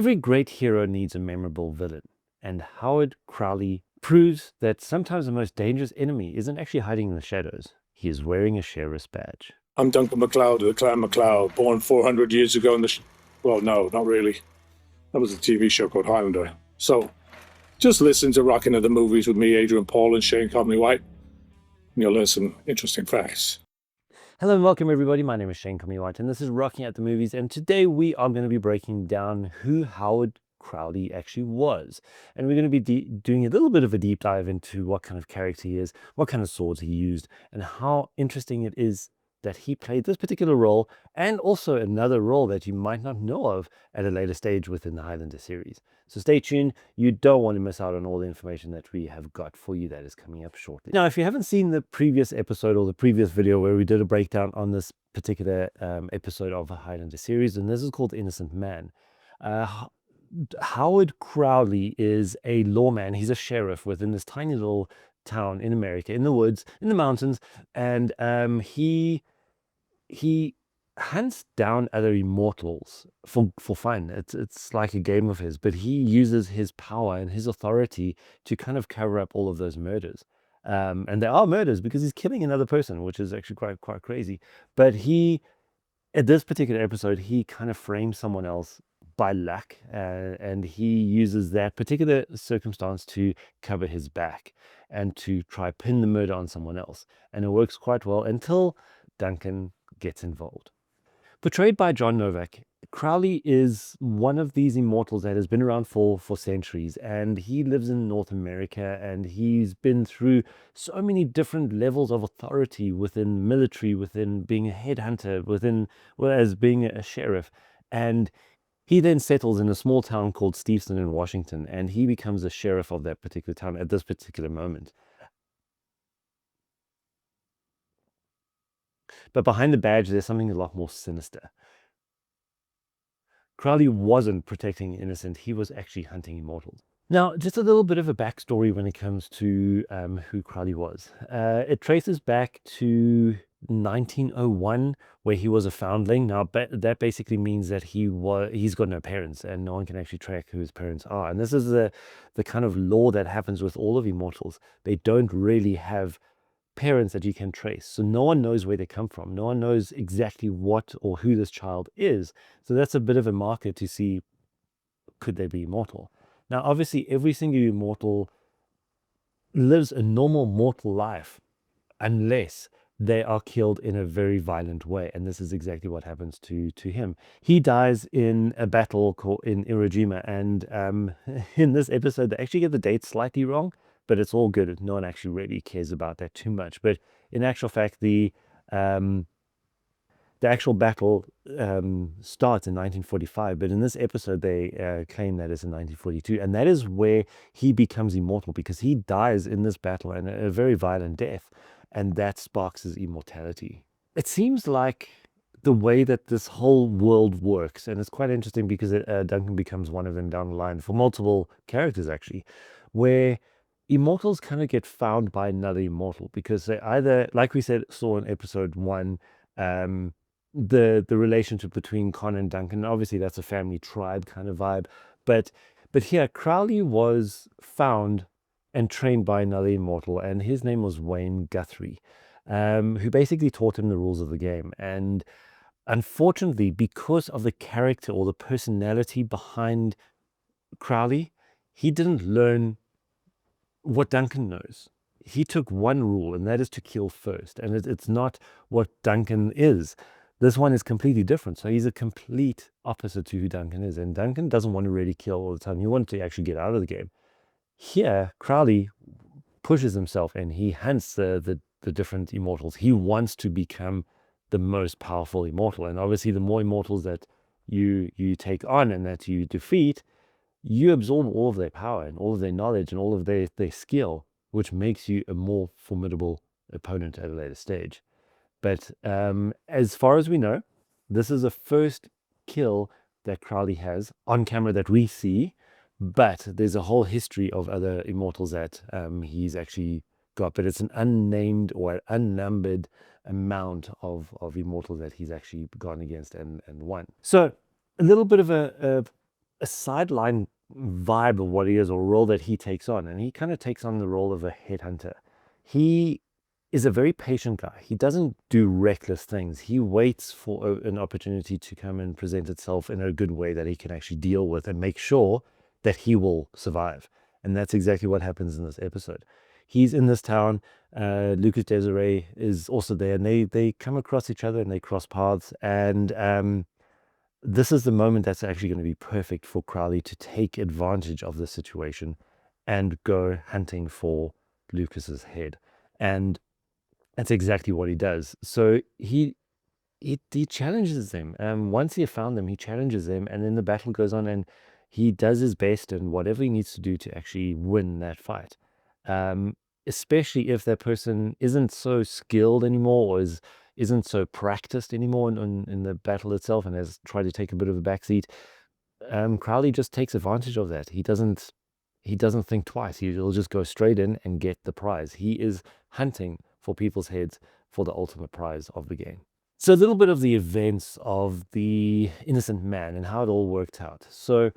Every great hero needs a memorable villain, and Howard Crowley proves that sometimes the most dangerous enemy isn't actually hiding in the shadows. He is wearing a sheriff's badge. I'm Duncan MacLeod of the Clan MacLeod, born 400 years ago in the... well, no, not really. That was a TV show called Highlander. So, just listen to Rockin' at the Movies with me, Adrian Paul, and Shane comley-White, and you'll learn some interesting facts. Hello and welcome everybody, my name is Shane comley-White and this is Rocking at the Movies, and today we are going to be breaking down who Howard Crowley actually was. And we're going to be doing a little bit of a deep dive into what kind of character he is, what kind of swords he used, and how interesting it is that he played this particular role, and also another role that you might not know of at a later stage within the Highlander series. So stay tuned, you don't want to miss out on all the information that we have got for you that is coming up shortly. Now, if you haven't seen the previous episode or the previous video where we did a breakdown on this particular episode of the Highlander series, and this is called Innocent Man. Howard Crowley is a lawman. He's a sheriff within this tiny little town in America, in the woods, in the mountains, and he hunts down other immortals for fun. It's like a game of his, but he uses his power and his authority to kind of cover up all of those murders. And they are murders because he's killing another person, which is actually quite crazy. But at this particular episode, he kind of frames someone else by luck, and he uses that particular circumstance to cover his back and to try pin the murder on someone else. And it works quite well until Duncan gets involved. Portrayed by John Novak, Crowley is one of these immortals that has been around for centuries, and he lives in North America, and he's been through so many different levels of authority within military, within being a headhunter, as being a sheriff. And he then settles in a small town called Steveston in Washington, and he becomes the sheriff of that particular town at this particular moment. But behind the badge, there's something a lot more sinister. Crowley wasn't protecting innocent, he was actually hunting immortals. Now, just a little bit of a backstory when it comes to who Crowley was. It traces back to 1901, where he was a foundling. Now, that basically means that he's got no parents, and no one can actually track who his parents are. And this is the kind of law that happens with all of immortals. They don't really have parents that you can trace, so no one knows where they come from. No one knows exactly what or who this child is. So that's a bit of a marker to see, could they be immortal? Now, obviously, every single immortal lives a normal mortal life unless they are killed in a very violent way, and this is exactly what happens to him. He dies in a battle in Iwo Jima, and in this episode, they actually get the date slightly wrong, but it's all good. No one actually really cares about that too much. But in actual fact, the actual battle starts in 1945, but in this episode, they claim that it's in 1942, and that is where he becomes immortal, because he dies in this battle, and a very violent death, and that sparks his immortality. It seems like the way that this whole world works, and it's quite interesting because Duncan becomes one of them down the line for multiple characters, actually, where immortals kind of get found by another immortal, because they either, like we saw in episode 1, the relationship between Con and Duncan, obviously that's a family tribe kind of vibe, but here Crowley was found and trained by another immortal, and his name was Wayne Guthrie, who basically taught him the rules of the game. And unfortunately, because of the character or the personality behind Crowley, he didn't learn what Duncan knows. He took one rule, and that is to kill first, and it's not what Duncan is. This one is completely different. So he's a complete opposite to who Duncan is, and Duncan doesn't want to really kill all the time. He wants to actually get out of the game. Here, Crowley pushes himself, and he hunts the different immortals. He wants to become the most powerful immortal, and obviously the more immortals that you take on and that you defeat, you absorb all of their power and all of their knowledge and all of their skill, which makes you a more formidable opponent at a later stage. But as far as we know, this is the first kill that Crowley has on camera that we see, but there's a whole history of other immortals that he's actually got, but it's an unnamed or unnumbered amount of immortals that he's actually gone against and won. So a little bit of a a sideline vibe of what he is, or role that he takes on. And he kind of takes on the role of a headhunter. He is a very patient guy. He doesn't do reckless things. He waits for an opportunity to come and present itself in a good way that he can actually deal with and make sure that he will survive. And that's exactly what happens in this episode. He's in this town. Lucas Desiree is also there, and they come across each other and they cross paths. And this is the moment that's actually going to be perfect for Crowley to take advantage of the situation and go hunting for Lucas's head. And that's exactly what he does. So he challenges them. Once he found them, he challenges them, and then the battle goes on, and he does his best and whatever he needs to do to actually win that fight. Um, Especially if that person isn't so skilled anymore, or isn't so practiced anymore in the battle itself, and has tried to take a bit of a backseat. Crowley just takes advantage of that. He doesn't think twice. He'll just go straight in and get the prize. He is hunting for people's heads for the ultimate prize of the game. So a little bit of the events of the Innocent Man and how it all worked out. So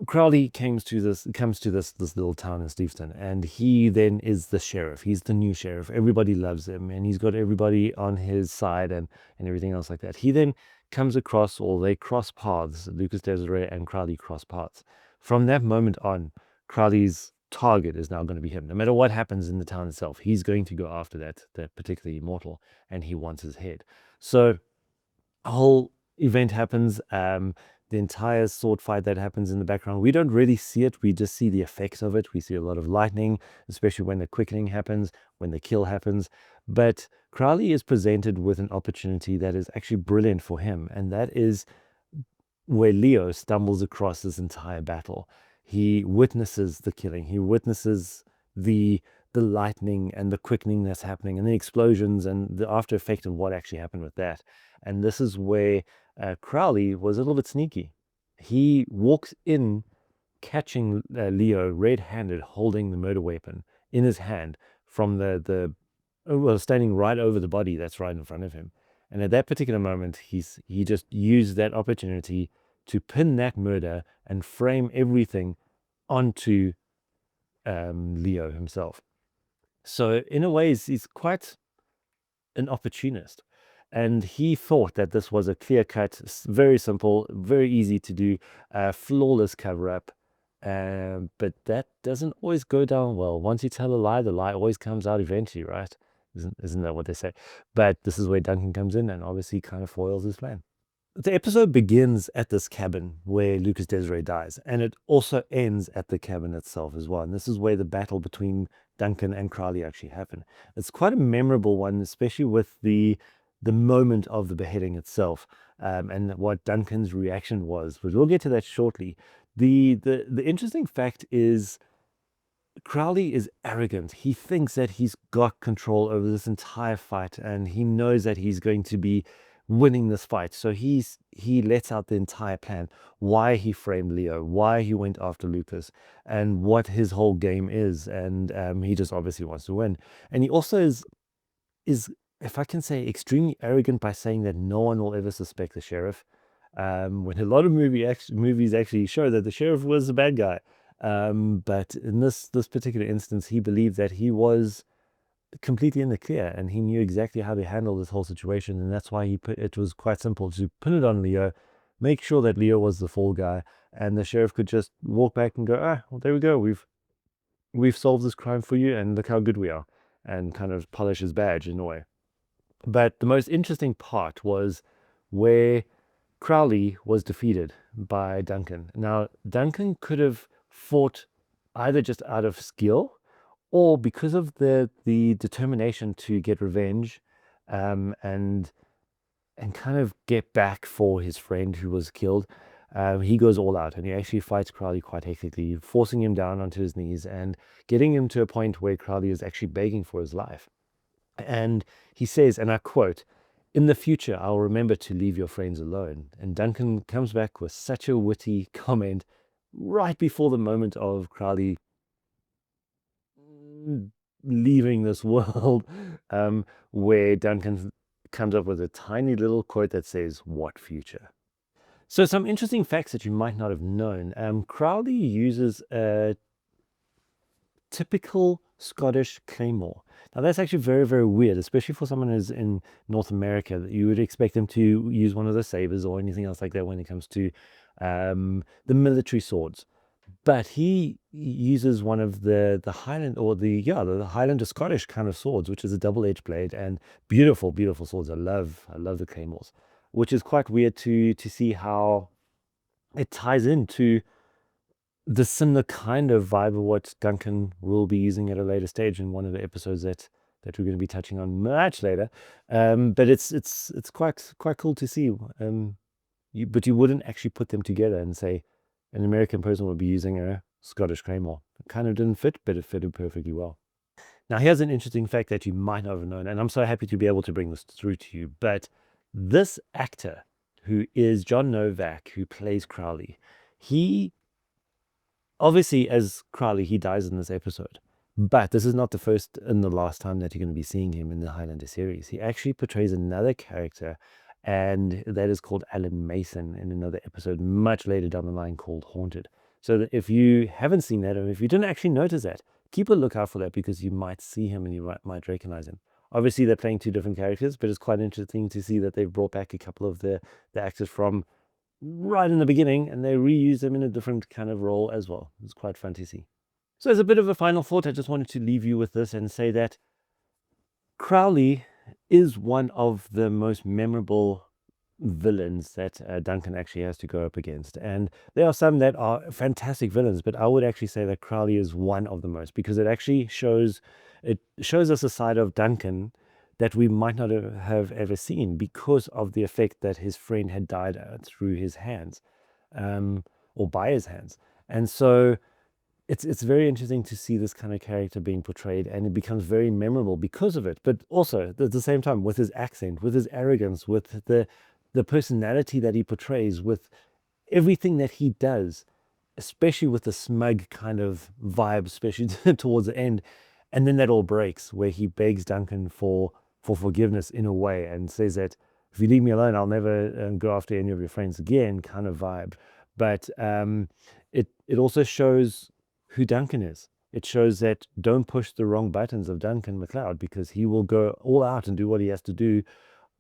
Crowley comes to this little town in Steveston, and he then is the sheriff. He's the new sheriff. Everybody loves him, and he's got everybody on his side and everything else like that. He then comes across, or they cross paths. Lucas Desiree and Crowley cross paths. From that moment on, Crowley's target is now going to be him. No matter what happens in the town itself, he's going to go after that particular immortal, and he wants his head. So a whole event happens. The entire sword fight that happens in the background, we don't really see it. We just see the effects of it. We see a lot of lightning, especially when the quickening happens, when the kill happens. But Crowley is presented with an opportunity that is actually brilliant for him, and that is where Leo stumbles across this entire battle. He witnesses the killing. He witnesses the lightning and the quickening that's happening, and the explosions and the after effect and what actually happened with that. And this is where Crowley was a little bit sneaky. He walks in, catching Leo red-handed, holding the murder weapon in his hand from standing right over the body that's right in front of him. And at that particular moment, he just used that opportunity to pin that murder and frame everything onto Leo himself. So in a way, he's quite an opportunist. And he thought that this was a clear-cut, very simple, very easy to do, flawless cover-up. But that doesn't always go down well. Once you tell a lie, the lie always comes out eventually, right? Isn't that what they say? But this is where Duncan comes in and obviously kind of foils his plan. The episode begins at this cabin where Lucas Desiree dies, and it also ends at the cabin itself as well. And this is where the battle between Duncan and Crowley actually happened. It's quite a memorable one, especially with the moment of the beheading itself, and what Duncan's reaction was. But we'll get to that shortly. The interesting fact is, Crowley is arrogant. He thinks that he's got control over this entire fight, and he knows that he's going to be winning this fight. So he lets out the entire plan, why he framed Leo, why he went after Lucas, and what his whole game is. And he just obviously wants to win. And he also is, if I can say, extremely arrogant by saying that no one will ever suspect the sheriff. When a lot of movies actually show that the sheriff was a bad guy. But in this particular instance, he believed that he was completely in the clear, and he knew exactly how to handle this whole situation, and that's why it was quite simple to pin it on Leo, make sure that Leo was the fall guy, and the sheriff could just walk back and go, well, there we go, we've solved this crime for you, and look how good we are, and kind of polish his badge in a way. But the most interesting part was where Crowley was defeated by Duncan. Now, Duncan could have fought either just out of skill, or because of the determination to get revenge, and kind of get back for his friend who was killed. He goes all out, and he actually fights Crowley quite hectically, forcing him down onto his knees and getting him to a point where Crowley is actually begging for his life. And he says, and I quote, "In the future, I'll remember to leave your friends alone." And Duncan comes back with such a witty comment right before the moment of Crowley leaving this world, where Duncan comes up with a tiny little quote that says, "What future?" So some interesting facts that you might not have known. Crowley uses a typical Scottish claymore. Now that's actually very, very weird, especially for someone who's in North America. That you would expect them to use one of the sabers or anything else like that when it comes to the military swords. But he uses one of the Highland or the Highlander Scottish kind of swords, which is a double-edged blade and beautiful, beautiful swords. I love the claymores, which is quite weird to see how it ties into the similar kind of vibe of what Duncan will be using at a later stage in one of the episodes that we're going to be touching on much later. But it's quite cool to see. But you wouldn't actually put them together and say an American person would be using a Scottish claymore. It kind of didn't fit, but it fitted perfectly well. Now, here's an interesting fact that you might not have known, and I'm so happy to be able to bring this through to you. But this actor, who is John Novak, who plays Crowley, he obviously, as Crowley, he dies in this episode. But this is not the first and the last time that you're going to be seeing him in the Highlander series. He actually portrays another character, and that is called Alan Mason in another episode much later down the line called Haunted. So that if you haven't seen that, or if you didn't actually notice that, keep a lookout for that because you might see him and you might recognize him. Obviously, they're playing two different characters, but it's quite interesting to see that they've brought back a couple of the actors from right in the beginning, and they reuse them in a different kind of role as well. It's quite fun to see. So as a bit of a final thought, I just wanted to leave you with this and say that Crowley is one of the most memorable villains that Duncan actually has to go up against. And there are some that are fantastic villains, but I would actually say that Crowley is one of the most, because it actually shows us a side of Duncan that we might not have ever seen because of the effect that his friend had died through his hands, or by his hands. And so it's very interesting to see this kind of character being portrayed, and it becomes very memorable because of it. But also at the same time, with his accent, with his arrogance, with the personality that he portrays, with everything that he does, especially with the smug kind of vibe, especially towards the end. And then that all breaks where he begs Duncan for forgiveness in a way and says that if you leave me alone, I'll never go after any of your friends again, kind of vibe. But it also shows who Duncan is. It shows that don't push the wrong buttons of Duncan MacLeod, because he will go all out and do what he has to do,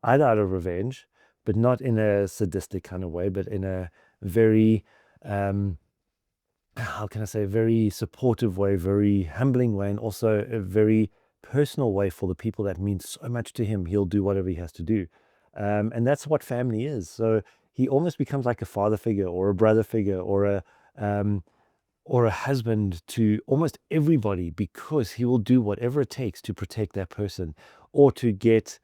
either out of revenge, but not in a sadistic kind of way, but in a very how can I say, very supportive way, very humbling way, and also a very personal way for the people that mean so much to him. He'll do whatever he has to do. And that's what family is. So he almost becomes like a father figure or a brother figure or a husband to almost everybody, because he will do whatever it takes to protect that person or to get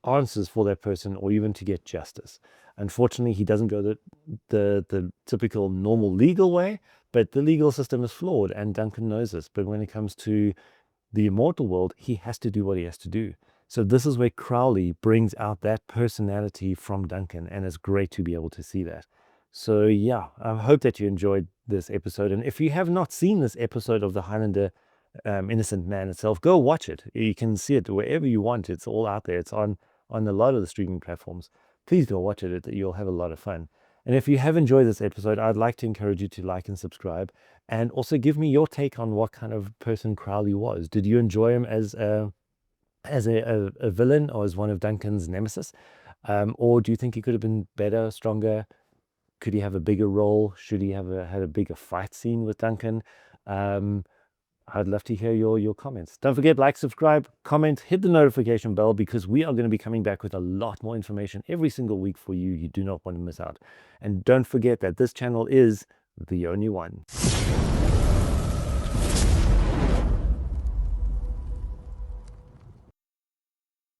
answers for that person or even to get justice. Unfortunately, he doesn't go the typical normal legal way, but the legal system is flawed, and Duncan knows this. But when it comes to the immortal world, he has to do what he has to do. So this is where Crowley brings out that personality from Duncan, and it's great to be able to see that. So yeah, I hope that you enjoyed this episode. And if you have not seen this episode of the Highlander Innocent Man itself, go watch it. You can see it wherever you want. It's all out there. It's on a lot of the streaming platforms. Please go watch it. You'll have a lot of fun. And if you have enjoyed this episode, I'd like to encourage you to like and subscribe, and also give me your take on what kind of person Crowley was. Did you enjoy him as a villain or as one of Duncan's nemesis? Or do you think he could have been better, stronger? Could he have a bigger role? Should he have had a bigger fight scene with Duncan? I'd love to hear your comments. Don't forget, like, subscribe, comment, hit the notification bell, because we are going to be coming back with a lot more information every single week for you. You do not want to miss out. And don't forget that this channel is the only one.